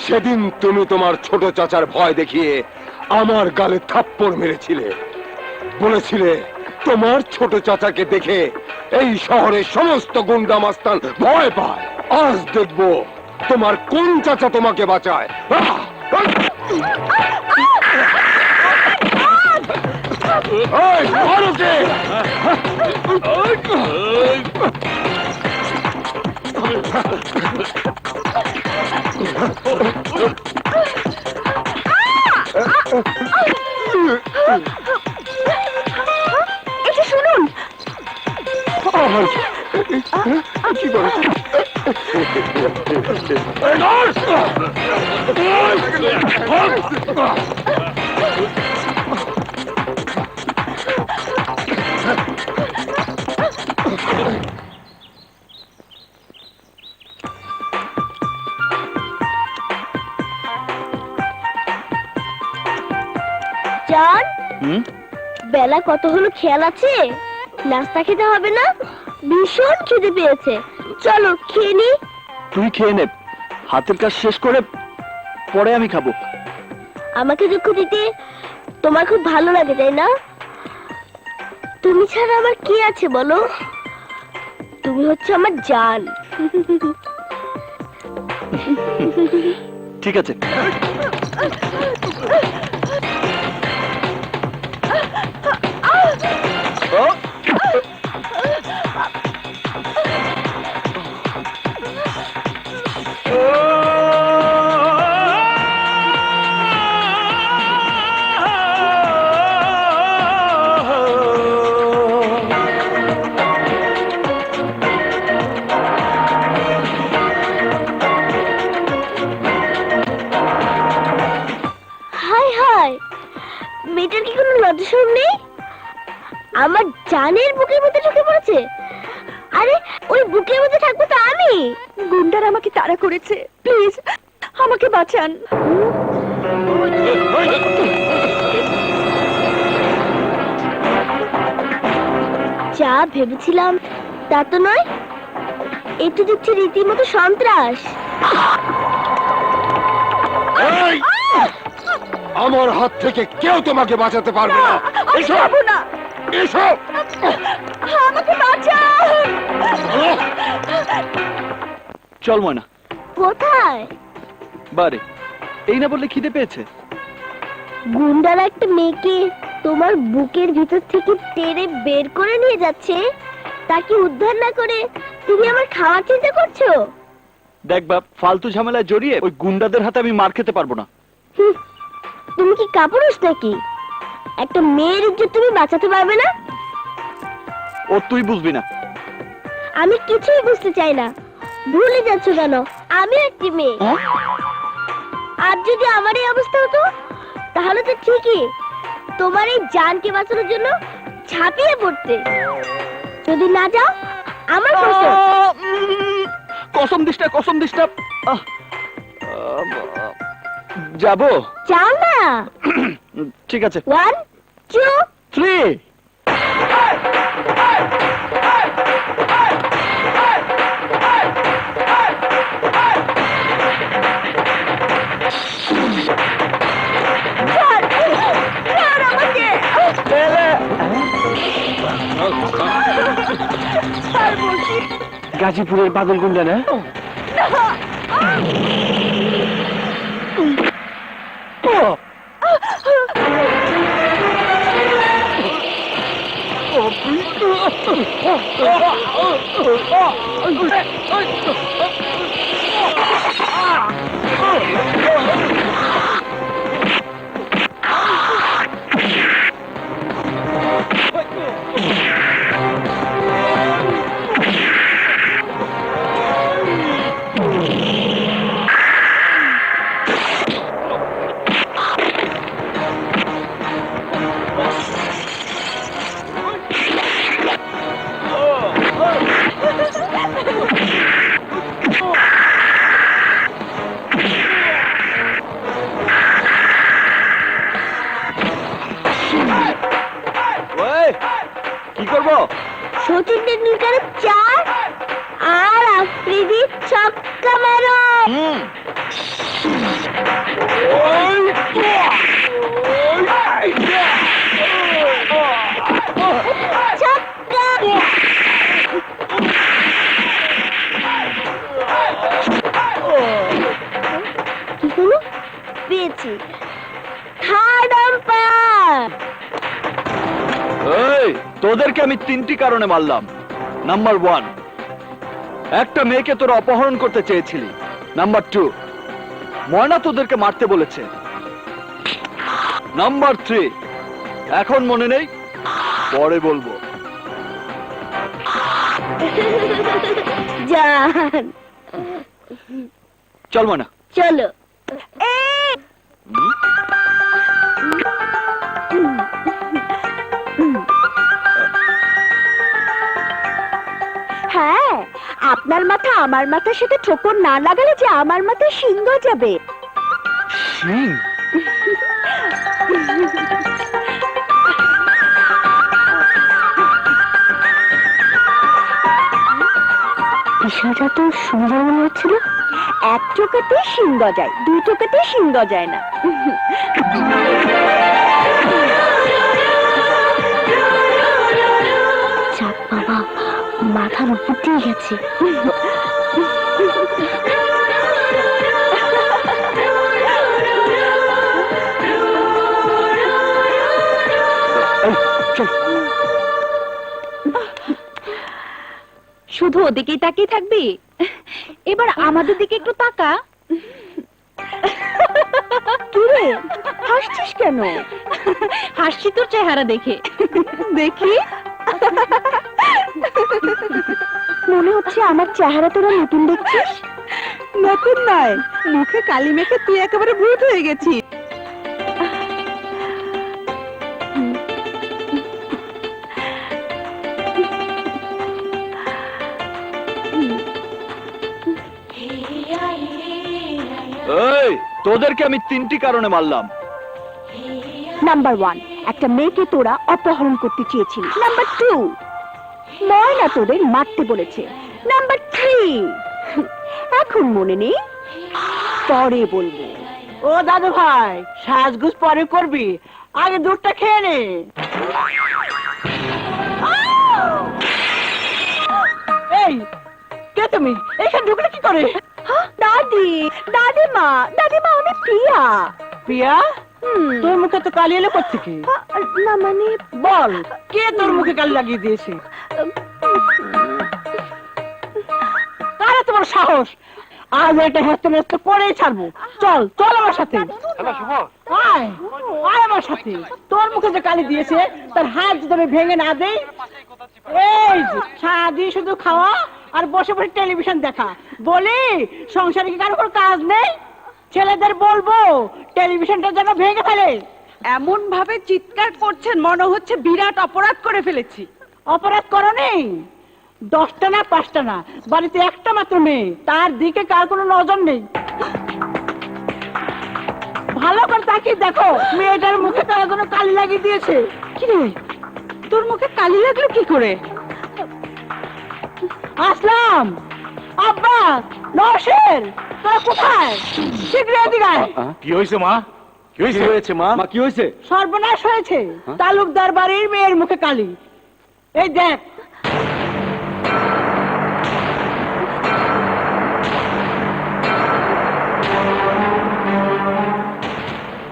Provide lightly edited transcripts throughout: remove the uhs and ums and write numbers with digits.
সেদিন তুমি তোমার ছোট চাচার ভয় দেখিয়ে আমার গালে থাপ্পড় মেরেছিলে, বলেছিলে তোমার ছোট চাচাকে দেখে এই শহরের সমস্ত গুন্ডা মাস্তান ভয় পায়। আজ দেখবো তোমার কোন চাচা তোমাকে বাঁচায়। এই, মারুকে! এটা শুনুন, কি করে জান, বেলা কত হলো খেয়াল আছে? নাস্তা খেতে হবে না? ভীষণ খিদে পেয়েছে, চলো খেয়ে নি। তুই খেয়ে নে, হাতের কাজ শেষ করে পরে আমি খাবো। আমাকে দুঃখ দিতে তোমার খুব ভালো লাগে, তাই না? তুমি ছাড়া আমার কি আছে বলো? তুমি হচ্ছে আমার জান। ঠিক আছে। হায় হায়, মেয়েটার কি কোনো লজ্জা শরম নেই? আমার জানের বুকের মধ্যে ঢুকে পড়েছে। আরে ওই বুকের মধ্যে থাকবো তো আমি। গুন্ডার আমাকে তাড়া করেছে, প্লিজ আমাকে বাঁচান। যা ভেবেছিলাম তা তো নয়, একটু দেখছি রীতিমতো সন্ত্রাস। এই! আমার হাত থেকে কেউ তোমাকে বাঁচাতে পারবে না। এসো না, এসো। আমাকে বাঁচান। চল ময়না। কোথায়? বারে, এই না বললে খিদে পেয়েছে? গুন্ডারা একটা মেয়েকে তোমার বুকের ভিতর থেকে টেনে বের করে নিয়ে যাচ্ছে, তাকে উদ্ধার না করে তুমি আমার খাওয়ার চিন্তা করছো? দেখ বাপ, ফালতু ঝামেলায় জড়িয়ে ওই গুন্ডাদের হাতে আমি মার খেতে পারবো না। হুঁ, তুমি কি কাপুরুষ নাকি? একটা মেয়ের ইজ্জত তুমি বাঁচাতে পারবে না? ও তুই বুঝবি না। আমি কিছুই বুঝতে চাই না। ভুলে যাচ্ছ কেন? আমি একটি মেয়ে। আর যদি আমার এই অবস্থা হতো, তাহলে তো ঠিকই তোমার এই জানকে বাঁচানোর জন্য ঝাঁপিয়ে পড়তে। যদি না যাও, আমার কসম। কসম দিস না, কসম দিস না। যাবো। যাও না। ঠিক আছে। 1 2 3। গাজীপুরের বাদল গুন্ডা না? কি করবো? সচিন টেন্ডুলকারের 4 আর আফ্রিদি ছক্কা মারো। ছক্কা। কি হলো? পেয়েছি। Third umpire. এই, তোদেরকে আমি 3টি কারণে মারলাম। নাম্বার 1, একটা মেয়েকে তোরা অপহরণ করতে চেয়েছিলি। নাম্বার 2, ময়না তোদেরকে মারতে বলেছে। নাম্বার 3, এখন মনে নেই, পরে বলবো। জান, চল ময়না। চলো। হ্যাঁ, আপনার মাথা আমার মাথার সাথে ঠোকর না লাগালে যে আমার মাথায় শিং যাবে। শিং? বিষয়টা তো সুন্দর মনে হচ্ছিল। এক চোখেতে শিং যায়, দুই চোখেতে শিং যায় না। যাক বাবা, মাথার উপর দিয়ে গেছে। শুধু ওদিকেই তাকিয়ে থাকবি? এবার আমাদের দিকে একটু তাকা। কি রে, হাসছিস কেন? হাসছি তোর চেহারা দেখে। দেখি, মনে হচ্ছে আমার চেহারা তোরা নতুন দেখছিস। নতুন নয়, মুখে কালি মেখে তুই একেবারে ভূত হয়ে গেছিস। এই, তোদেরকে আমি 3টি কারণে মারলাম। নাম্বার 1, একটা মেয়েকে তোরা অপহরণ করতে চেয়েছিলি। নাম্বার 2, ময়না তোদের মারতে বলেছে। নাম্বার 3, এখন মনে নেই, পরে বলবো। ও দাদু ভাই, সাজগুজ পরে করবি, আগে দুধটা খেয়ে নে। এই, কে তুমি? এখানে ঢুকলে কি করে? দাদি, দাদিমা, দাদিমা, আমি প্রিয়া। পিয়া, তোর মুখে তো কালি এলো কোত্থেকে? না মানে, বল, কে তোর মুখে কালি লাগিয়ে দিয়েছে? কারা তোমার সাহস? আজ একটা হেস্তে নেস্তে করেই ছাড়বো। চল চল আমার সাথে। আয় আয় আমার সাথে। তোর মুখে যে কালি দিয়েছে তার হাত যদি আমি ভেঙে না দেই। এই যে, সারাদিন শুধু খাওয়া আর বসে বসে টেলিভিশন দেখা। বলি, সংসারে কি কারো কোনো কাজ নেই? ছেলেদের বলবো টেলিভিশনটা যেন ভেঙে ফেলে। এমন ভাবে চিৎকার করছেন মনে হচ্ছে বিরাট অপরাধ করে ফেলেছি। অপরাধ করো নেই, 10টা না 5টা না, বাড়িতে একটা মাত্র মেয়ে, তার দিকে কার কোনো নজর নেই। ভালো করে তাকিয়ে দেখো, মেয়েটার মুখে তারা কোনো কালি লাগিয়ে দিয়েছে। কি রে, তোর মুখে কালি লাগলো কি করে? আসলাম, আব্বা, নরসের, তোরা কোথায়? শীঘ্র এদিকে আয়। কি হয়েছে মা? কি কি হয়েছে মা? মা, কি হয়েছে? সর্বনাশ হয়েছে, তালুকদার বাড়ির মেয়ের মুখে কালি। এই দেখ।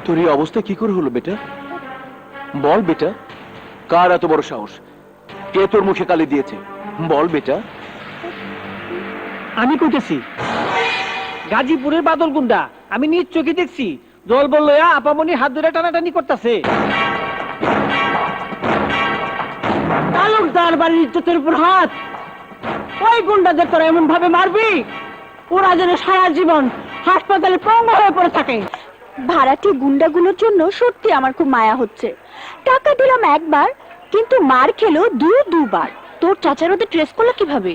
তোর এই অবস্থা কি করে হলো বেটা? বল বেটা, কার এত বড় সাহস? কে তোর মুখে কালি দিয়েছে? বল বেটা। আমি কইতেছি, গাজীপুরের বাদল গুন্ডা, আমি নিজ চোখে দেখছি। দল বললো আপামনি হাত ধরে টানাটানি করতেছে। তালুকদার বাড়ির ইজ্জতের উপর হাত। ওই গুন্ডাদের তোরা এমন ভাবে মারবি, ওরা যেন সারা জীবন হাসপাতালে পঙ্গু হয়ে পড়ে থাকে। ভাড়াটি গুন্ডাগুলোর জন্য সত্যি আমার খুব মায়া হচ্ছে। টাকা দিলাম একবার, কিন্তু মার খেলো দুবার। তোর চাচার ওদের ট্রেস করলো কিভাবে?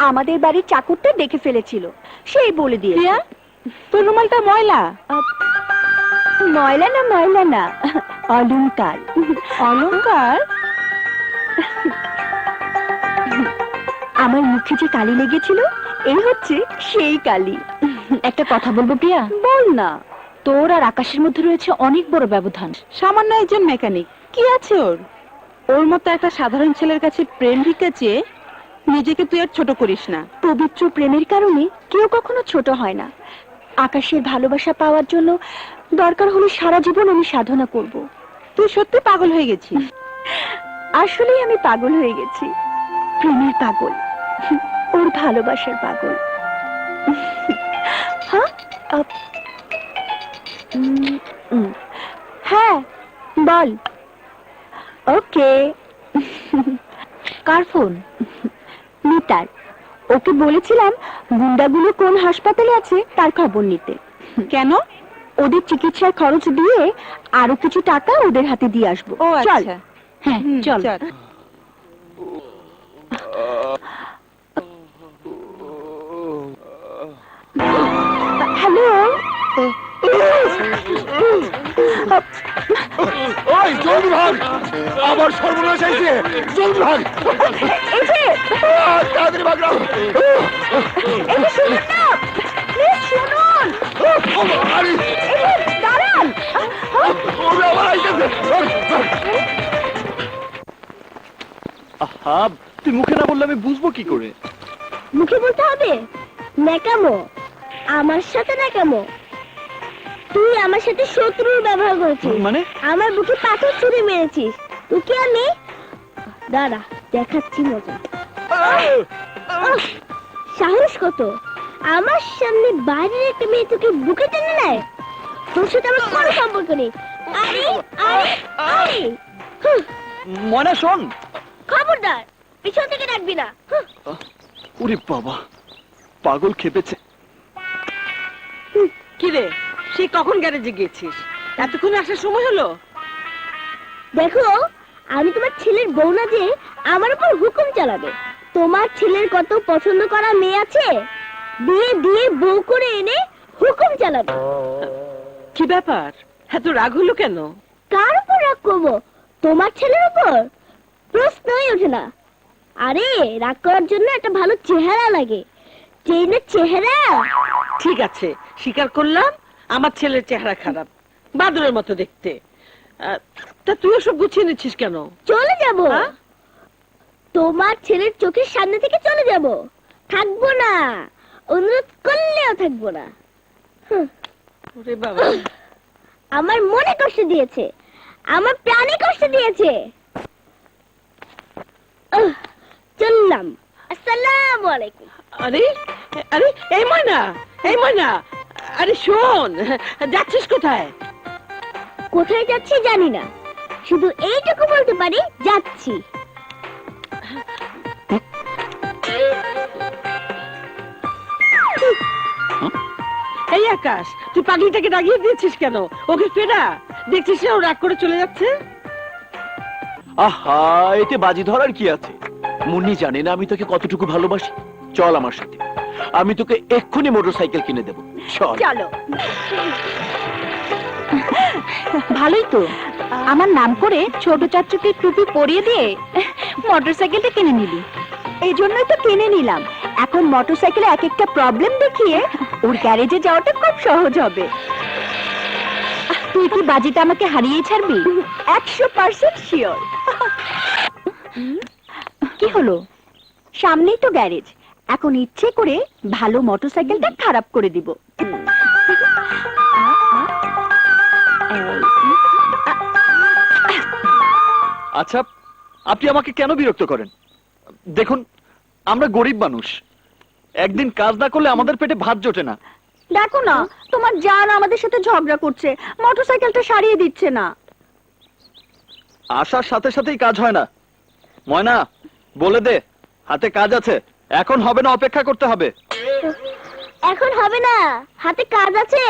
আমাদের বাড়ির চাকরটা দেখে ফেলেছিল, সেই বলে দিয়ে। তোর রুমালটা ময়লা। ময়লা না, ময়লা না, অলংকার। অলংকার? আমার মুখে যে কালি লেগেছিল এই হচ্ছে সেই কালি। একটা কথা বলবো প্রিয়া? বল না। তোর আর আকাশের মধ্যে রয়েছে অনেক বড় ব্যবধান। সামান্য একজন মেকানিক, কি আছে ওর? ওর মতো একটা সাধারণ ছেলের কাছে প্রেম ভিক্ষা চেয়ে নিজেকে তুই আর ছোট করিস না। পবিত্র প্রেমের কারণে কেউ কখনো ছোট হয় না। আকাশের ভালোবাসা পাওয়ার জন্য দরকার হলে সারা জীবন আমি সাধনা করব। তুই সত্যি পাগল হয়ে গেছিস। আসলেই আমি পাগল হয়ে গেছি, প্রেমের পাগল, ওর ভালোবাসার পাগল। হ্যাঁ হ্যাঁ বল। ওকে। কার ফোন? মিতার। ওকে বলেছিলাম গুন্ডাগুলো কোন হাসপাতালে আছে তার খবর নিতে। কেন? ওদের চিকিৎসার খরচ দিয়ে আরো কিছু টাকা ওদের হাতে দিয়ে আসবো। ও চল। আচ্ছা। হ্যাঁ চল। হ্যালো। ওই জলদি ভাগ, আবার সর্বনাশ হয়েছে, জলদি ভাগ। এই যে তাড়াতাড়ি ভাগ রাও। এই যে শুনুন না, প্লিজ শুনুন। আরে, এই যে দাঁড়ান। ওরে আবার আইতেছে। আহা, তুই মুখে না বললে আমি বুঝবো কি করে? মুখে বলতে হবে? ন্যাকামো, আমার সাথে ন্যাকামো। তুই আমার সাথে শত্রুর ব্যবহার করেছিস, মানে? আমার বুকে পাথর ছুঁড়ে মেরেছিস। তুই কি আমি? দাঁড়া দেখাচ্ছি মজা। সাহস কত? আমার সামনে বাইরের একটা মেয়ে তোকে বুকে টেনে নেয়? তোর সাথে আমার কোনো সম্পর্ক নেই। আরে আরে আরে, ময়না শোন। খবরদার পিছন থেকে ডাকবি না। ওরে বাবা, পাগল খেপেছে। কি রে, সে কখন গ্যারেজে গিয়েছিস? এতক্ষণে আসার সময় হলো? দেখো, আমি তোমার ছেলের বউ না যে আমার উপর হুকুম চালাবে। তোমার ছেলের কত পছন্দ করা মেয়ে আছে, বিয়ে দিয়ে বউ করে এনে হুকুম চালাবে। কি ব্যাপার, এত রাগ হলো কেন? কার উপর রাগ করবো? তোমার ছেলের উপর? প্রশ্নই ওঠে না। আরে রাগ করার জন্য একটা ভালো চেহারা লাগে। চেইনের চেহারা। ঠিক আছে, স্বীকার করলাম আমার ছেলের চেহারা খারাপ, বাদুরের মতো দেখতে। তা তুই ওসব গুছিয়ে নিচ্ছিস কেন? চলে যাব। হ্যাঁ? তোমার ছেলের চোখের সামনে থেকে চলে যাব, থাকবো না। অনুরোধ করলেও থাকবো না। ওরে বাবা, আমার মনে কষ্ট দিয়েছে, আমার প্রাণে কষ্ট দিয়েছে। চললাম। আসসালামু আলাইকুম। আরে আরে, এই ময়না, এই ময়না, আরে শোন, যাচ্ছিস কোথায়? কোথায় যাচ্ছি জানি না, শুধু এইটুকু বলতে পারি যাচ্ছি। এই আকাশ, তুই পাগলিটাকে রাগিয়ে দিয়েছিস কেন? ওকে ফেরা, দেখছিস না ও রাগ করে চলে যাচ্ছে। আহা, এতে বাজি ধরার কি আছে? মুন্নি জানে না আমি তোকে কতটুকু ভালোবাসি। চল আমার সাথে, আমি তোকে এক্ষুনি মোটরসাইকেল কিনে দেবো। চল। চলো। ভালোই তো, আমার নাম করে ছোট চাচুকে টুপি পরিয়ে দিয়ে মোটরসাইকেলটা কিনে নিলি। এই জন্যই তো কিনে নিলাম। এখন মোটরসাইকেলে এক একটা প্রবলেম দেখিয়ে ওর গ্যারেজে যাওয়াটা খুব সহজ হবে। তুই কি বাজিতে আমাকে হারিয়ে ছাড়বি? 100% শিওর। কি হলো? সামনেই তো গ্যারেজ, এখন ইচ্ছে করে ভালো মোটরসাইকেলটা খারাপ করে দিব। আচ্ছা, আপনি আমাকে কেন বিরক্ত করেন? দেখুন, আমরা গরিব মানুষ, একদিন কাজ না করলে আমাদের পেটে ভাত জোটে না। দেখো না, তোমার জান আমাদের সাথে ঝগড়া করছে, মোটরসাইকেলটা সারিয়ে দিচ্ছে না। আসার সাথে সাথেই কাজ হয় না। ময়না, বলে দে হাতে কাজ আছে, এখন হবে না, অপেক্ষা করতে হবে। এখন হবে না, হাতে কাজ আছে।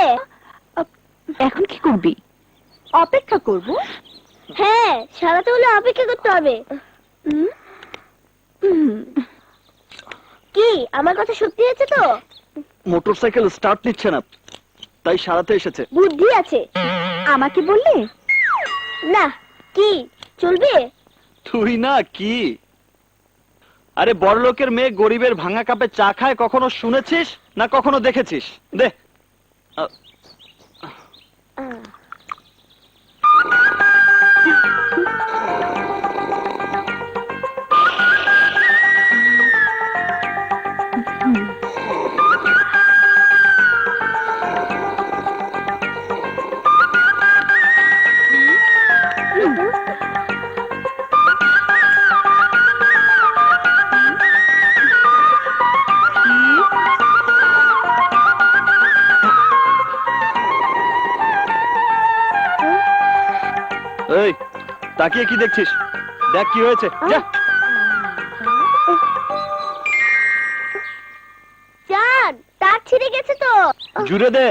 এখন কি করবি? অপেক্ষা করব। হ্যাঁ, সারাতে হলে অপেক্ষা করতে হবে। কি আমার কথা সত্যি হয়েছে তো? মোটরসাইকেল স্টার্ট নিচ্ছে না, তাই সারাতে এসেছে। বুদ্ধি আছে। আমাকে বললে না? কি চলবে? তুই না কি? আরে বড়লোকের মেয়ে গরিবের ভাঙা কাপে চা খায় কখনো শুনেছিস না কখনো দেখেছিস? দে। এই তাকিয়ে কি দেখছিস? দেখ কি হয়েছে, যা। জান, তার ছিঁড়ে গেছে তো। জুড়ে দে।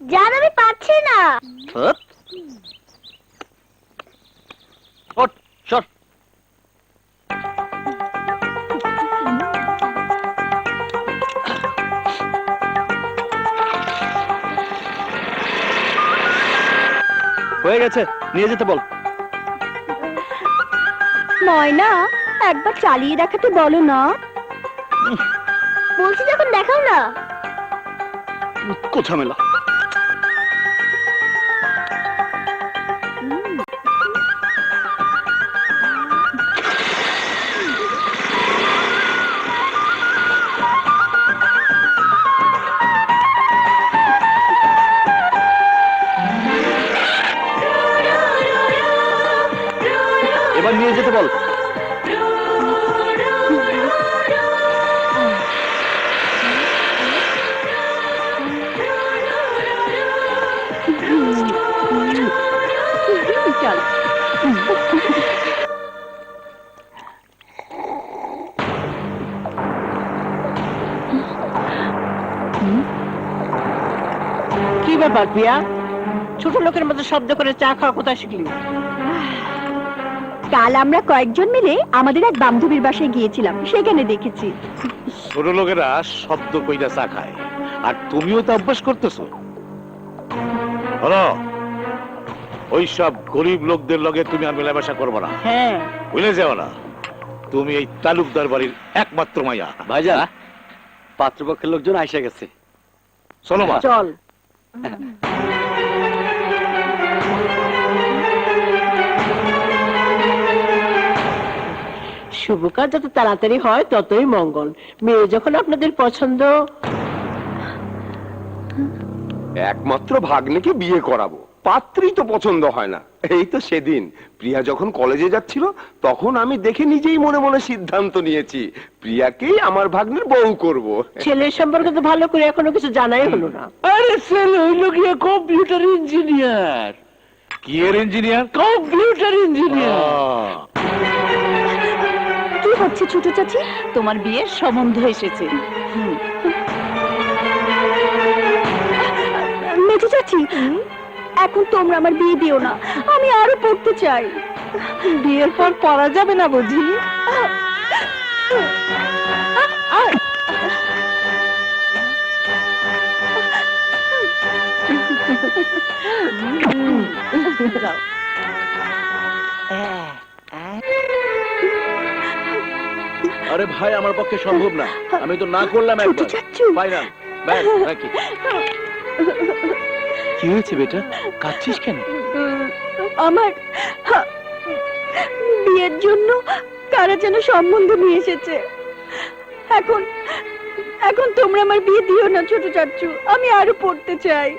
জান, আমি পারছি না। হপ। ওঠ, সর। হয়ে গেছে, নিয়ে যেতে বল। ময়না, একবার চালিয়ে দেখাতে বলো না। বলছি যখন দেখাও না। কোঝামেলা। এবার নিয়ে যেতে বল। চল। কি ব্যাপার প্রিয়া, ছোট লোকের মতো শব্দ করে চা খাওয়া কোথায় শিখলি? কাল আমরা কয়েকজন মিলে আমাদের এক বান্ধবীর বাসায় গিয়েছিলাম, সেখানে দেখেছি। ছোট লোকেরা শব্দ কইরা চা খায়, আর তুমিও তো অভ্যাস করতেছো। হলো ওই সব গরিব লোকদের লগে তুমি আর মেলামেশা করবো না, হ্যাঁ, ভুলে যাও না তুমি এই তালুকদার বাড়ির একমাত্র মাইয়া। ভাইজান, পাত্রপক্ষের লোকজন আইসা গেছে। চলো মা। চল। শুভ কাজ যত তাড়াতাড়ি হয় ততই মঙ্গল। মেয়ে যখন আপনাদের পছন্দ। একমাত্র ভাগ্নেকে বিয়ে করাবো, পাত্রী তো পছন্দ হয় না। এই তো সেদিন প্রিয়া যখন কলেজে যাচ্ছিল, তখন আমি দেখে নিজেই মনে মনে সিদ্ধান্ত নিয়েছি প্রিয়াকেই আমার ভাগ্নের বউ করব। ছেলের সম্পর্কে তো ভালো করে এখনো কিছু জানাই হলো না। আরে ছেলে হইল গিয়ে কম্পিউটার ইঞ্জিনিয়ার। কি এর ইঞ্জিনিয়ার? Computer engineer. কি হচ্ছে ছোট চাচি? তোমার বিয়ের সম্বন্ধ এসেছে। মেজো চাচি, এখন তোমরা আমার বিয়ে দিও না, আমি আরো পড়তে চাই। বিয়ের পর পড়া যাবে না বুঝি? আরে ভাই, আমার পক্ষে সম্ভব না, আমি তো না করলাম ছোট একবার। চাচু। ফাইনাল ব্যাস, নাকি? কি হয়েছে বেটা, কাঁদছিস কেন? আমার বিয়ের জন্য কারা যেন সম্বন্ধ নিয়ে এসেছে। এখন এখন তোমরা আমার বিয়ে দিও না ছোট চাচু, আমি আরো পড়তে চাই।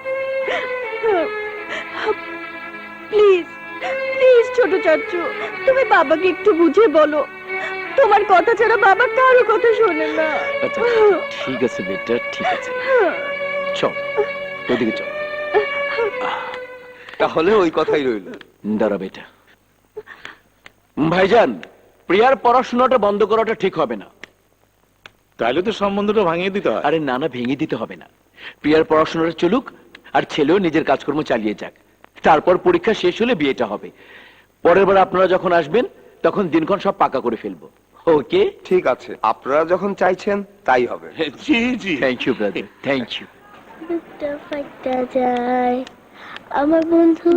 প্লিজ প্লিজ ছোট চাচু, তুমি বাবাকে একটু বুঝে বলো। তোমার কথা ছাড়া বাবা কারো কথা শোনে না। আচ্ছা, ঠিক আছে বেটা, ঠিক আছে, চল ওইদিকে চল। তাহলে ওই কথাই রইল। দাঁড়া বেটা। ভাইজান, প্রিয়ার পড়াশোনাটা বন্ধ করাটা ঠিক হবে না। তাইলে তো সম্বন্ধটা ভাঙিয়ে দিতে হয়। আরে না না, ভেঙে দিতে হবে না। প্রিয়ার পড়াশোনাটা চলুক, আর ছেলেও নিজের কাজকর্ম চালিয়ে যাক। তারপর পরীক্ষা শেষ হলে বিয়েটা হবে। পরের বার আপনারা যখন আসবেন তখন দিনক্ষণ সব পাকা করে ফেলবো। ওকে? ঠিক আছে, আপনারা যখন চাইছেন তাই হবে। জি জি। Thank you brother, thank you. বুকটা ফাটা যায় আমার বন্ধু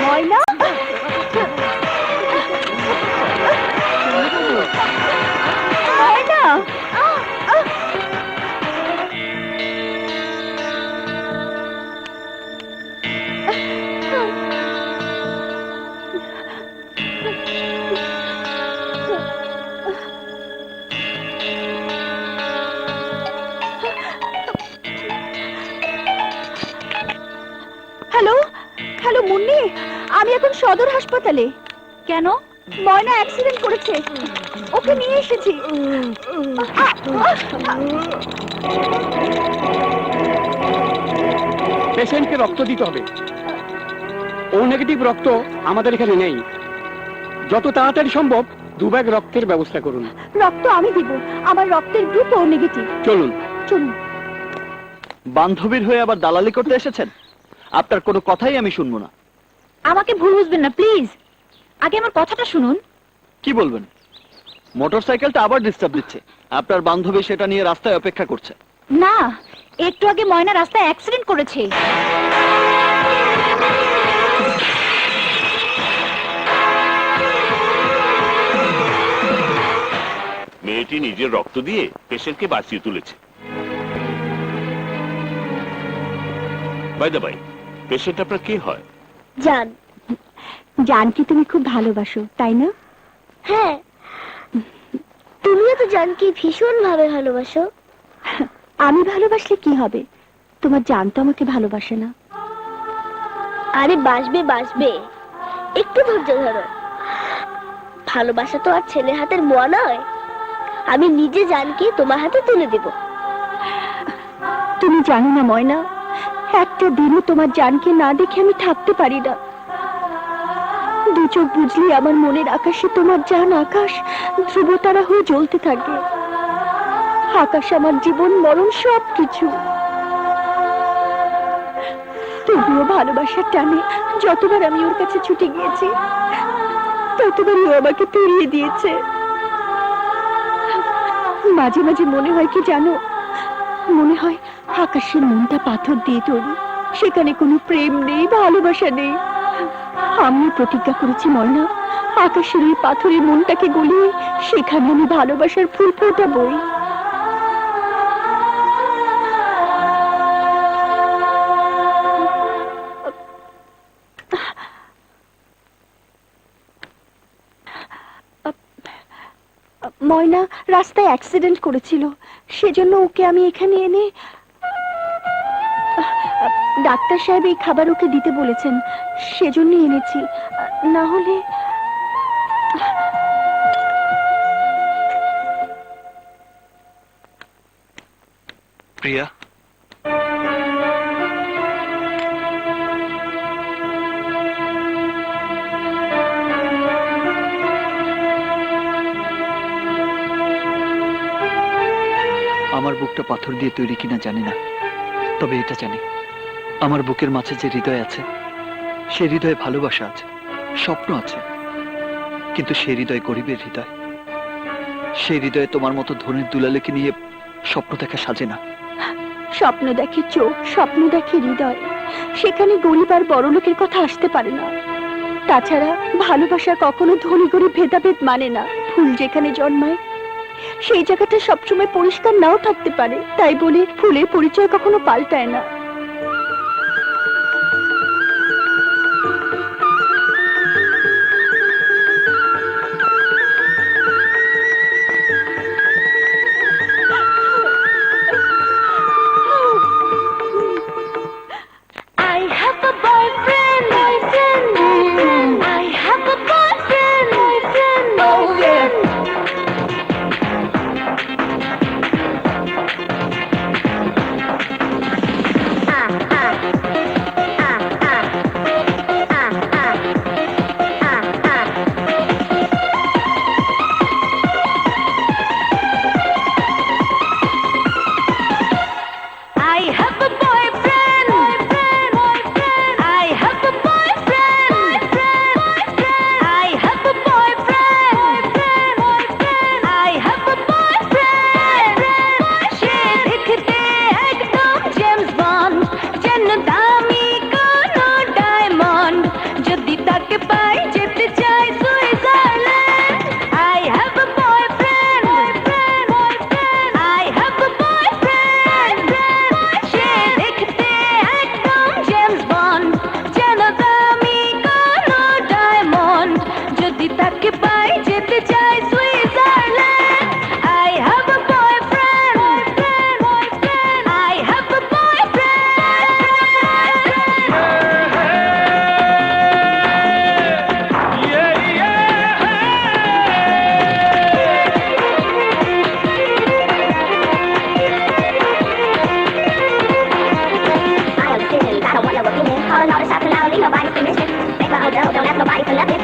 ময়না ময়না হ্যালো হ্যালো মুন্নি, আমি এখন সদর হাসপাতালে। কেন? ময়না অ্যাক্সিডেন্ট করেছে, ওকে নিয়ে এসেছি। পেশেন্টকে রক্ত দিতে হবে। ও নেগেটিভ রক্ত আমাদের এখানে নেই। যত তাড়াতাড়ি সম্ভব 2 ব্যাগ রক্তের ব্যবস্থা করুন। রক্ত আমি দিব, আমার রক্তের গ্রুপ ও নেগেটিভ। চলুন। চলুন। বান্ধবীর হয়ে আবার দালালি করতে এসেছেন? আপনার কোনো কথাই আমি শুনবো না। আমাকে ভুল বুঝবেন না প্লিজ, আগে আমার কথাটা শুনুন। কি বলবেন? মোটরসাইকেলটা আবার ডিস্টার্ব দিচ্ছে। আপনার বান্ধবী সেটা নিয়ে রাস্তায় অপেক্ষা করছে। না, একটু আগে ময়না রাস্তায় অ্যাক্সিডেন্ট করেছে। মেয়েটি নিজের রক্ত দিয়ে পেশেন্টকে বাঁচিয়ে তুলেছে। বাই দ্য বাই, পেশেন্ট আপনার কে হয়? জান। জানকে তুমি খুব ভালোবাসো, তাই না? হ্যাঁ, তুমিও তো জানকে ভীষণ ভাবে ভালোবাসো। আমি ভালোবাসলে কি হবে? তোমার জান তো আমাকে ভালোবাসে না। আরে বাসবে বাসবে, একটু ধৈর্য ধরো। ভালোবাসা তো আর ছেলে হাতের মোয়া নয়। আমি নিজে জানকে তোমার হাতে তুলে দেব। তুমি জানো না ময়না, একটা দিনও তোমার জানকে না দেখে আমি থাকতে পারি না। দু চোখ বুঝলি আমার মনের আকাশে তোমার জান আকাশ ধ্রুবতারা হয়ে জ্বলতে থাকে। আকাশ আমার জীবন মরণ সব কিছু। তবুও ভালোবাসার টানে যতবার আমি ওর কাছে ছুটে গিয়েছি, ততবারই ও আমাকে ফিরিয়ে দিয়েছে। মাঝে মাঝে মনে হয় কি জানো, মনে হয় আকাশের মনটা পাথর দিয়ে তৈরি, সেখানে কোনো প্রেম নেই, ভালোবাসা নেই। আমি প্রতিজ্ঞা করেছি ময়না, আকাশের ওই পাথরের মনটাকে গলিয়ে সেখানে আমি ভালোবাসার ফুল ফোটাবই। ময়না রাস্তায় অ্যাক্সিডেন্ট করেছিল, সেজন্য ওকে আমি এখানে এনে ডাক্তার সাহেব এই খাবার ওকে দিতে বলেছেন, সেজন্য এনেছি। না হলে প্রিয়া, আমার বুকটা পাথর দিয়ে তৈরি কিনা জানি না, তবে এটা জানি আমার বুকের মাঝে যে হৃদয় আছে, সে হৃদয়ে ভালোবাসা আছে, স্বপ্ন আছে। কিন্তু সেই হৃদয় গরিবের হৃদয়। সেই হৃদয়ে তোমার মতো ধনের দুলালেকে নিয়ে স্বপ্ন দেখা সাজে না। স্বপ্ন দেখে চোখ, স্বপ্ন দেখে হৃদয়, সেখানে গরিব আর বড় লোকের কথা আসতে পারে না। তাছাড়া ভালোবাসা কখনো ধনী গরিব ভেদাভেদ মানে না। ফুল যেখানে জন্মায় সেই জায়গাটা সবসময় পরিষ্কার নাও থাকতে পারে, তাই বলে ফুলের পরিচয় কখনো পাল্টায় না। তাকে পাই যেতে চাই Switzerland I have a boyfriend I have a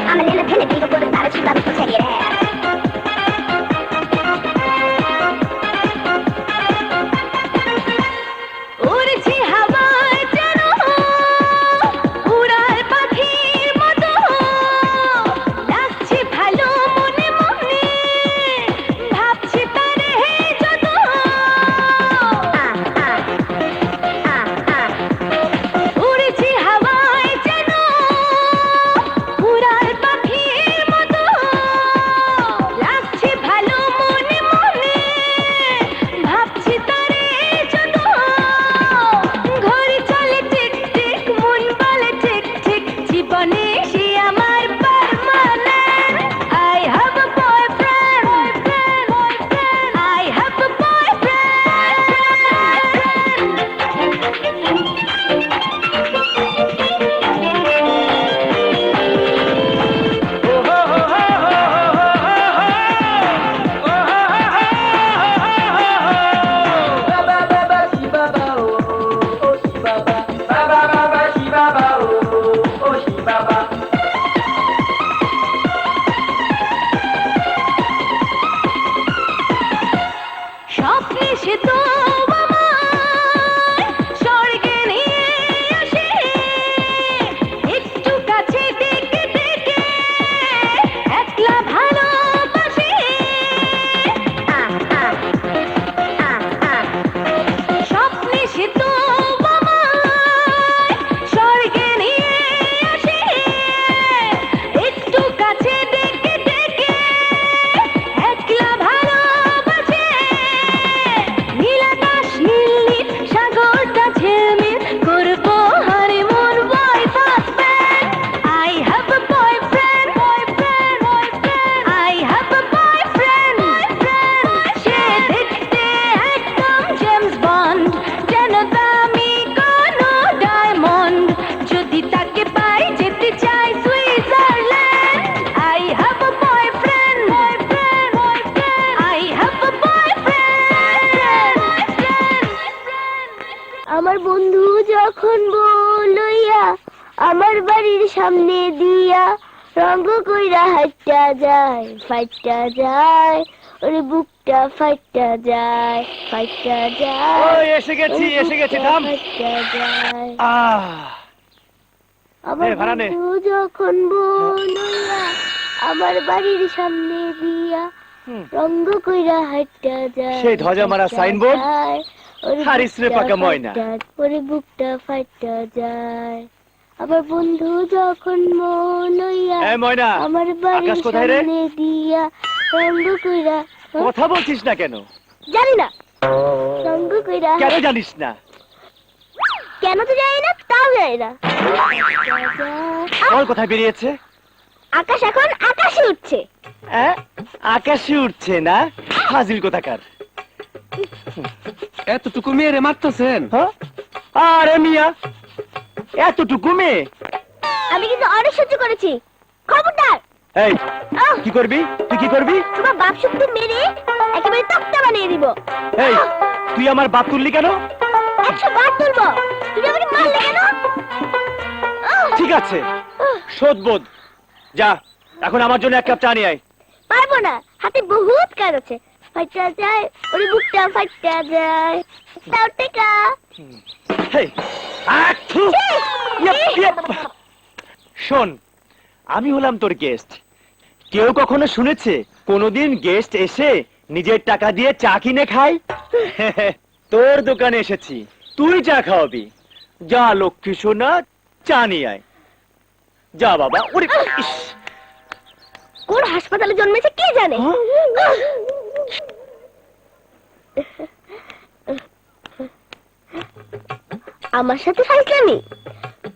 I'm an independent diva with a style that she loves, so check it out. উড়ছি হাওয়ায় যেন উড়াল পাখির মতো লাগছে ভালো মনে মনে ভাবছি তারে যত উড়ছি হাওয়ায় যেন উড়াল পাখির মতো লাগছে ভালো মনে মনে ভাবছি তারে যত ঘড়ি চলে টিক টিক মন বলে ঠিক ঠিক জীবনে সে আমার permanent I have a boyfriend I have a স্বপ্নে সে তো আমার স্বর্গে নিয়ে আসে একটু কাছে ডেকে ডেকে একলা ভালোবাসে স্বপ্নে সে তো আমার স্বর্গে নিয়ে আসে একটু কাছে ডেকে ডেকে একলা ভালোবাসে নীল আকাশ নীল নীল সাগরটা ঝিলমিল করবো honeymoon wife husband I have a boyfriend I have a boyfriend সে দেখতে একদম জেমস বন্ড যেন দামি কোনো ডায়মন্ড যদি তাকে পাই যেতে চাই Switzerland I have a boyfriend I have a boyfriend আমার বন্ধু যখন বলইয়া আমার বাড়ির সামনে দিয়া রঙ্গ কইরা হাইটা যায় ফাইটা যায় ওরে বুকটা ফাইটা যায় ফাইটা যায় ওই এসে গেছি, ওরে এসে গেছি, বুকটা থাম। ফাইটা যায় আহ আমার ভাড়া নে। বন্ধু যখন বলইয়া আমার বাড়ির সামনে দিয়া রঙ্গ কইরা হাইটা যায় সেই ধ্বজা মারা ফাইটা সাইনবোর্ড, যায়, ওরে হারিস রে বুকটা পাকা ময়না। ফাইটা, ওরে বুকটা ফাইটা যায় আমার বন্ধু যখন মনইয়া এই ময়না, আমার বাড়ির আকাশ কোথায় রে? সামনে দিয়া রঙ্গ কইরা কথা বলছিস না কেন? জানি না রঙ্গ কইরা কেন জানিস না? কেন তো জানি না তাও জানি না বল কোথায় বেরিয়েছে? আকাশ এখন আকাশে উঠছে আকাশে উঠছে না? হাজির কোথাকার? এতটুকু মেয়েরে মারতেছেন? হ্যাঁ? আরে মিয়া, এতটুকু মেয়ে? আমি কিন্তু অনেক সহ্য করেছি খবরদার এই আহ! কি করবি? তুই কি করবি? তোমার বাপ শক্তি মেরে একেবারে তক্তা বানিয়ে দিব এই তুই আমার বাপ তুললি কেন? 100 বার তুলবো তুমি আমাকে মারলে কেন ঠিক আছে, শোধবোধ। যা এখন আমার জন্য এক কাপ চা নিয়ে আয়। পারবো না হাতে বহুত কাজ আছে ফাইটা যায় ওরে বুকটা ফাইটা যায় তাও টেকা হেই, আচ্ছু! ইয়েপ, ইয়েপ। শোন, আমি হলাম তোর গেস্ট। কেউ কখনো শুনেছে কোনোদিন গেস্ট এসে নিজের টাকা দিয়ে চা কিনে খায়? তোর দোকানে এসেছি, তুই চা খাওয়াবি। যা লক্ষ্মী সোনা, চা নিয়ে আয়। যা বাবা। ওরে ইস! কোন হাসপাতালে জন্মেছে কে জানে আমার সাথে ফাইজলামি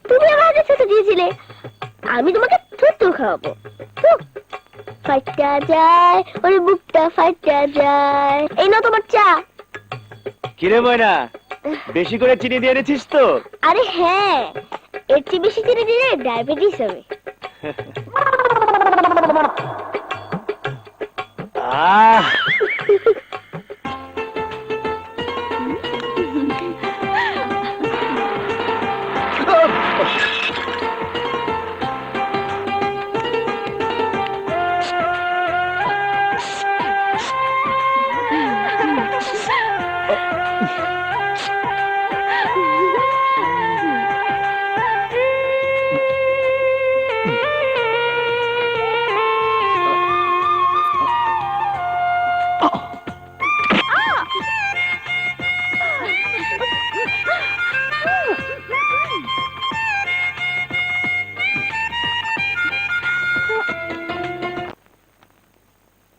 তুমি আমার আগে ছোট দিয়েছিলে আমি তোমাকে থুতু খাওয়াবো ফাটা যায়, ওরে বুকটা ফাটা যায়। এই নাও তোমার চা। কিরে ময়না, বেশি করে চিনি দিয়ে এনেছিস তো? আরে হ্যাঁ, এর চেয়ে বেশি চিনি দিলে ডায়াবেটিস হবে। আহ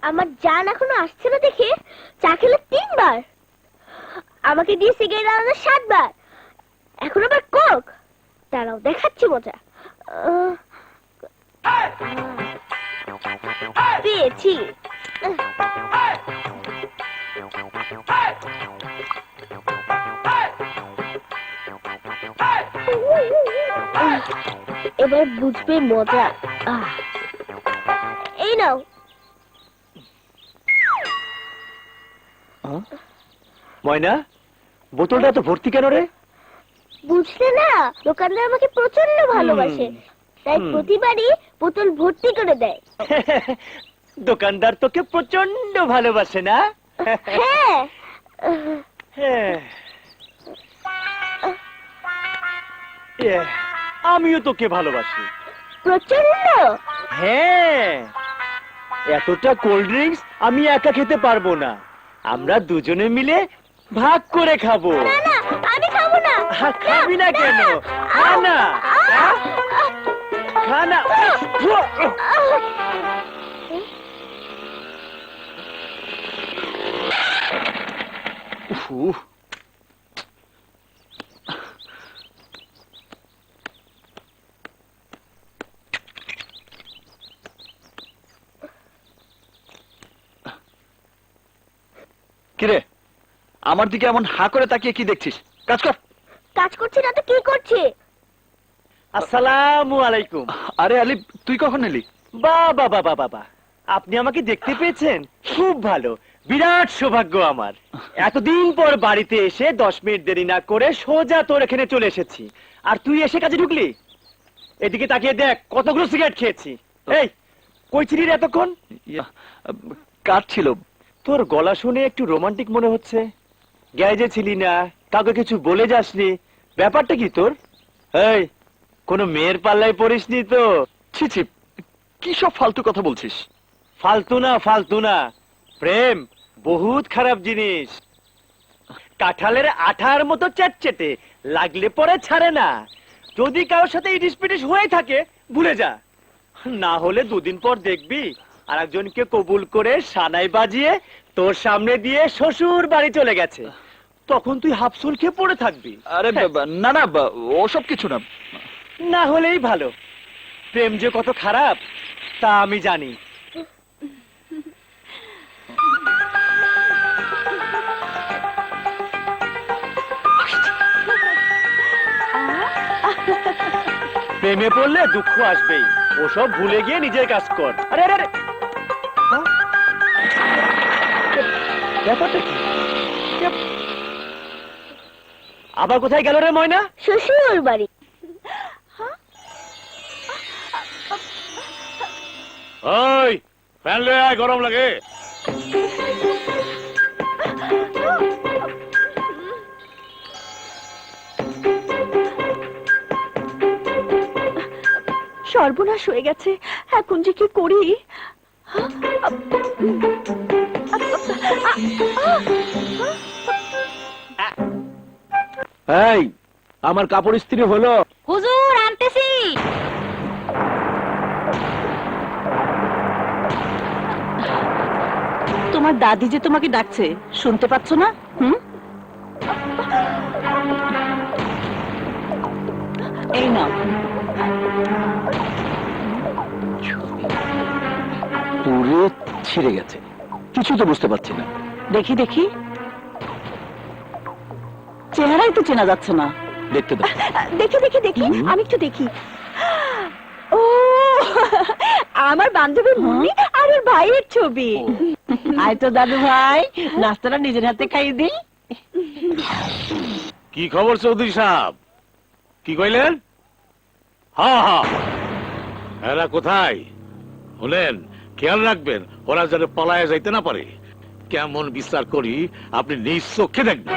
আমার জান এখনো আসছে না দেখে চা খেলে 3 বার, আমাকে দিয়ে সিগারেট আলাদা 7 বার, এখন আবার কোক। দাঁড়াও দেখাচ্ছি মজা। পেয়েছি। এবার বুঝবে মজা। এই নাও। ময়না, বোতলটা তো ভর্তি কেন রে? বুঝলে না, দোকানদার আমাকে প্রচন্ড ভালোবাসে, তাই প্রতিবারই বোতল ভর্তি করে দেয়। দোকানদার তোকে প্রচন্ড ভালোবাসে না? হ্যাঁ। আমিও তোকে ভালোবাসি প্রচন্ড। হ্যাঁ, এতটা কোল্ড ড্রিঙ্কস আমি একা খেতে পারবো না, আমরা দুজনে মিলে ভাগ করে খাবো। না না, আমি খাবো না। খাবি না কেন? খা না, খা না। উফ, কিরে, আমার দিকে এমন হা করে তাকিয়ে কি দেখছিস? কাজ কর। কাজ করছি না তো কি করছি? আসসালামু আলাইকুম। আরে আলিফ, তুই কখন এলি? বাবা বাবা বাবা, আপনি আমাকে দেখতে পেয়েছেন? খুব ভালো, বিরাট সৌভাগ্য আমার। এতদিন পর বাড়িতে এসে 10 মিনিট দেরি না করে সোজা তোর এখানে চলে এসেছি, আর তুই এসে কাজে ঢুকলি। এদিকে তাকিয়ে দেখ কতগুলো সিগারেট খেয়েছি। এই, কই ছিলি রে এতক্ষণ? কাজ ছিল। তোর গলা শুনে একটু রোমান্টিক মনে হচ্ছে। গ্যারেজে ছিলি না, কাউকে কিছু বলে যাসনি, ব্যাপারটা কি তোর? এই, কোনো মেয়ের পাল্লায় পড়িসনি তো? ছি ছি, কি সব ফালতু কথা বলছিস? ফালতু না, ফালতু না, প্রেম বহুত খারাপ জিনিস। কাঁঠালের আঠার মতো চ্যাটচেটে, লাগলে পরে ছাড়ে না। যদি কারোর সাথে ইটিস পিটিস হয়ে থাকে ভুলে যা, না হলে 2 দিন পর দেখবি আর একজনকে কবুল করে সানাই বাজিয়ে তোর সামনে দিয়ে শ্বশুর বাড়ি চলে গেছে। তখন তুই হাফসুল খেয়ে পড়ে থাকবি। আরে না না, ওসব কিছু না। না হলেই ভালো। প্রেম যে কত খারাপ তা আমি জানি। প্রেমে পড়লে দুঃখ আসবেই, ওসব ভুলে গিয়ে নিজের কাজ কর। আরে আরে আরে, হ্যাঁ? ব্যাপারটা কি? আবার কোথায় গেল রে ময়না? শ্বশুর বাড়ি। ওই ফ্যান লয়ে আয়, গরম লাগে। সর্বনাশ হয়ে গেছে, এখন যে কি করি? এই, আমার কাপড় ইস্ত্রি হলো? হুজুর আনতেছি। তোমার দাদি যে তোমাকে ডাকছে, শুনতে পাচ্ছ না? এই নাও। ওরে ছিঁড়ে গেছে, কিছু তো বুঝতে পারছি না। দেখি দেখি, চেহারাই তো চেনা যাচ্ছে না। দেখতে দাও। দেখি দেখি দেখি, আমি একটু দেখি। ও, আমার বান্ধবীর মুন্নি আর ওর ভাইয়ের ছবি। আয় তো দাদু ভাই, নাস্তাটা নিজের হাতে খাইয়ে দিই। কি খবর চৌধুরী সাহেব? কি কইলেন? হ্যাঁ হ্যাঁ, এরা কোথায়? শুনেন, খেয়াল রাখবেন ওরা যেন পলায় যাইতে না পারে। কেমন বিচার করি আপনি নিজ চোখে দেখবেন।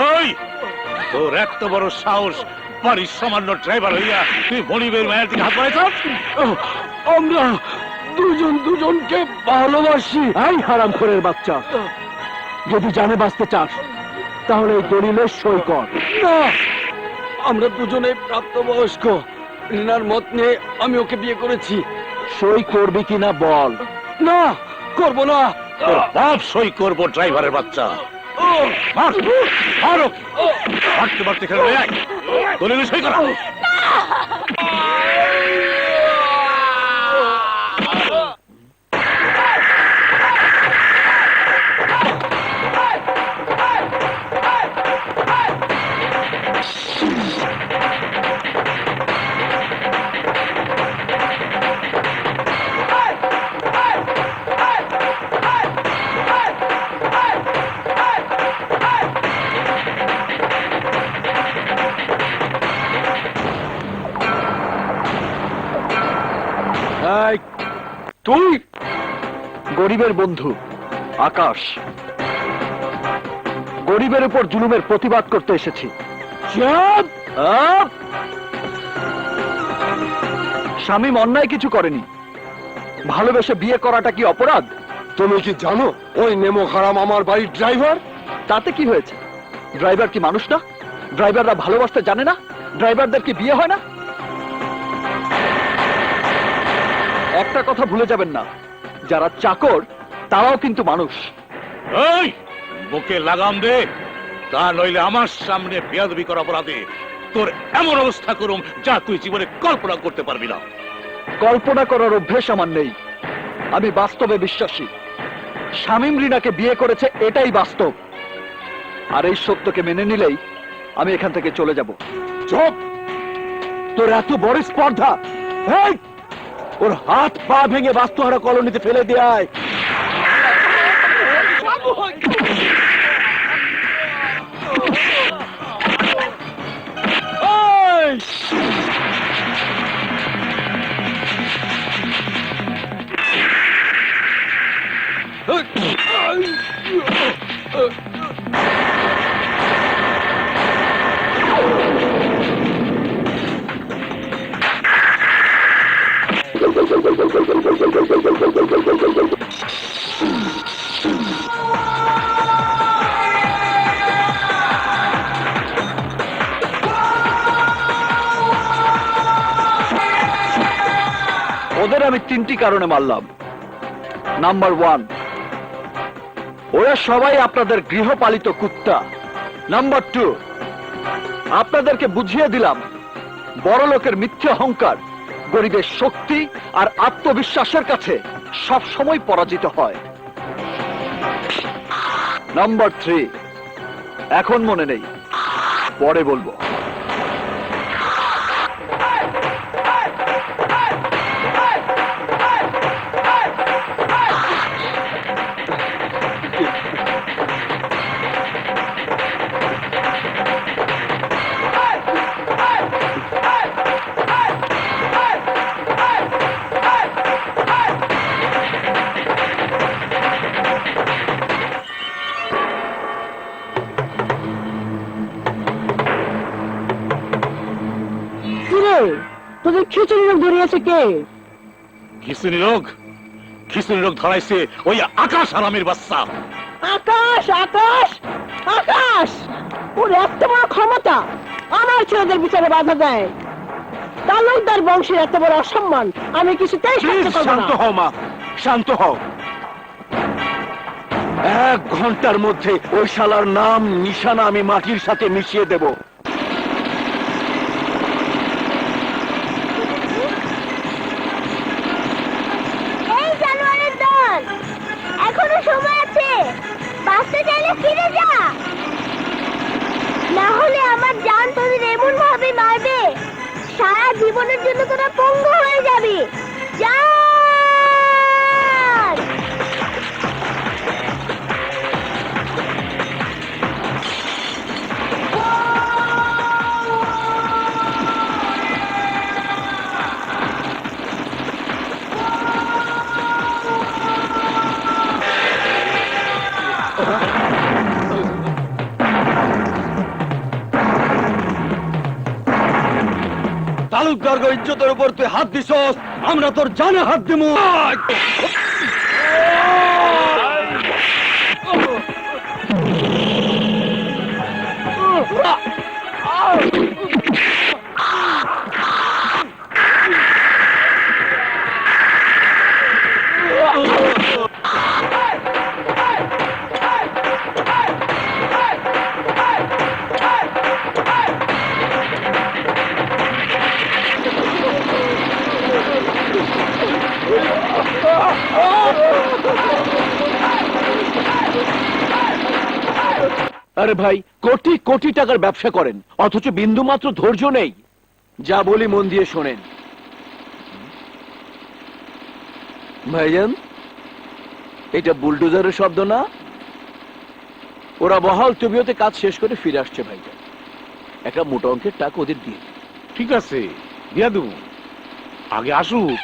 ওই, তোর এত বড় সাহস, বাড়ির সামান্য ড্রাইভার হইয়া তুই মনিবের মায়ের দিকে হাত বাড়াইছ? আমরা দুজন দুজনকে ভালোবাসি। এই হারামখোরের বাচ্চা, যদি জানে বাঁচতে চাস তাহলে এই দলিলে সই কর। না, আমরা দুজনে প্রাপ্তবয়স্ক। রিনার মত নিয়ে আমি ওকে বিয়ে করেছি। সই করবি কিনা বল। না, করব না। তোর বাপ সই করবো ড্রাইভারের বাচ্চা। মার, মার ওকে। মারতে মারতে খেলে আয়, দলিলে সই করা। এই, তুই গরিবের বন্ধু আকাশ, গরিবের উপর জুলুমের প্রতিবাদ করতে এসেছি। শামীম অন্যায় কিছু করেনি। ভালোবেসে বিয়ে করাটা কি অপরাধ? তুমি কি জানো ওই নেমো হারাম আমার বাড়ির ড্রাইভার? তাতে কি হয়েছে? ড্রাইভার কি মানুষ না? ড্রাইভাররা ভালোবাসতে জানে না? ড্রাইভারদের কি বিয়ে হয় না? একটা কথা ভুলে যাবেন না, যারা চাকর তারাও কিন্তু মানুষ। এই, বুকে লাগাম দে, তা নইলে আমার সামনে বেয়াদবি করা অপরাধে তোর এমন অবস্থা করুম যা তুই জীবনে কল্পনা করতে পারবি না। কল্পনা করার অভ্যেস আমার নেই, আমি বাস্তবে বিশ্বাসী। শামীম রিনাকে বিয়ে করেছে, এটাই বাস্তব। আর এই সত্যকে মেনে নিলেই আমি এখান থেকে চলে যাব। চুপ! তোর এত বড় স্পর্ধা! এই, ওর হাত পা ভেঙে বাস্তুহারা কলোনিতে ফেলে দেয়। ওদের আমি 3টি কারণে মারলাম। নাম্বার 1, ওরা সবাই আপনাদের গৃহপালিত কুত্তা। নাম্বার 2, আপনাদেরকে বুঝিয়ে দিলাম বড় লোকের মিথ্যে অহংকার গরিবের শক্তি আর আত্মবিশ্বাসের কাছে সব সময় পরাজিত হয়। নাম্বার 3, এখন মনে নেই, পরে বলবো। তোদের খিচুড়ি লোক ধরিয়েছে কে? খিচুড়ি রোগ, খিচুড়ি রোগ ধরাইছে ওই আকাশ হারামের বাচ্চা। আকাশ, আকাশ, আকাশ! ওর এত বড় ক্ষমতা, আমার ছেলেদের বিচারে বাধা দেয়। তালুকদার বংশের এত বড় অসম্মান আমি কিছুতেই সহ্য করব না। শান্ত হও মা, শান্ত হও। 1 ঘন্টার মধ্যে ওই শালার নাম নিশানা আমি মাটির সাথে মিশিয়ে দেব। এই জানোয়ারের দল, এখনো সময় আছে, বাঁচতে চাইলে ফিরে যা, না হলে আমার জান তোদের এমন ভাবে মারবে সারা জীবনের জন্য তোরা পঙ্গু হয়ে যাবি। যা। তালুকদার ইজ্জতের উপর তুই হাত দিছস, আমরা তোর জানে হাত দিমু। আরে ভাই, কোটি কোটি টাকার ব্যবসা করেন, অথচ বিন্দু মাত্র ধৈর্য নেই। যা বলি মন দিয়ে শোনেন। ভাইজান, এটা বুলডোজারের শব্দ না? ওরা বহাল তবিয়তে কাজ শেষ করে ফিরে আসছে ভাইজান। একটা মোটা অঙ্কের টাকা ওদের দিয়ে দিন। ঠিক আছে, দিয়া দেবো, আগে আসুক।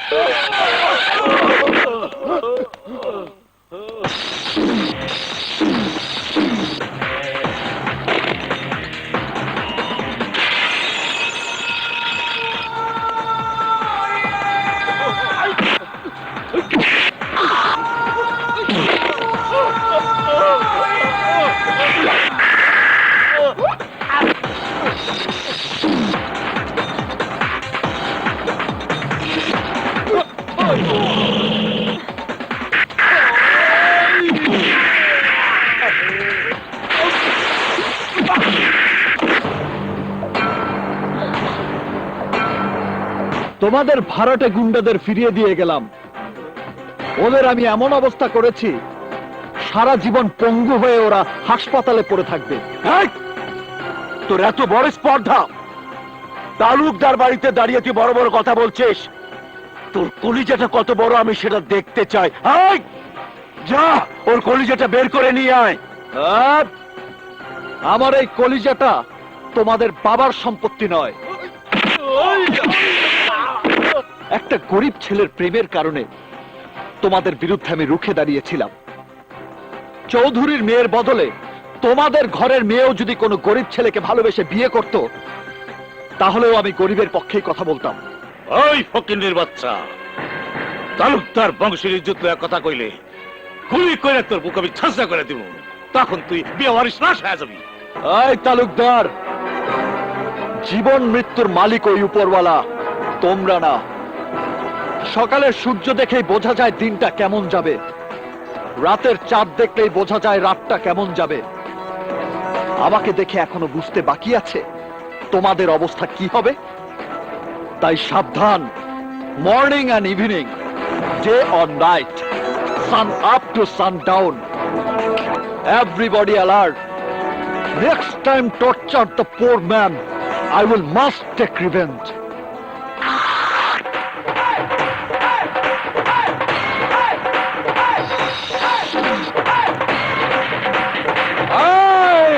তোমাদের ভাড়াটে গুন্ডাদের ফিরিয়ে দিয়ে গেলাম। ওদের আমি এমন অবস্থা করেছি, সারা জীবন পঙ্গু হয়ে ওরা হাসপাতালে পড়ে থাকবে। এই! তোর এত বড় স্পর্ধা, তালুকদার বাড়িতে দাঁড়িয়ে তুই বড় বড় কথা বলছিস? তোর কলিজাটা কত বড় আমি সেটা দেখতে চাই। এই! যা, ওর কলিজাটা বের করে নিয়ে আয়। আমার এই কলিজাটা তোমাদের বাবার সম্পত্তি নয়। একটা গরিব ছেলের প্রেমের কারণে তোমাদের বিরুদ্ধে আমি রুখে দাঁড়িয়েছিলাম। চৌধুরীর মেয়ের বদলে তোমাদের ঘরের মেয়েও যদি কোনো গরিব ছেলেকে ভালোবেসে বিয়ে করত, তাহলেও আমি গরিবের পক্ষেই কথা বলতাম। ওই ফকিন্নির বাচ্চা, তালুকদার বংশের ইজ্জত লইয়া কথা কইলে গুলি করে তোর বুক আমি ছাঁচা করে দিব, তখন তুই বিয়ে ওয়ারিশ নাশ হয়ে যাবি। এই তালুকদার, জীবন মৃত্যুর মালিক ওই উপরওয়ালা, তোমরা না। সকালের সূর্য দেখেই বোঝা যায় দিনটা কেমন যাবে, রাতের চাঁদ দেখলেই বোঝা যায় রাতটা কেমন যাবে। আমাকে দেখে এখনো বুঝতে বাকি আছে তোমাদের অবস্থা কি হবে। তাই সাবধান, morning and evening, day or night, sun up to sundown, everybody alert. Next time torture the poor man, I will must take revenge. Hey!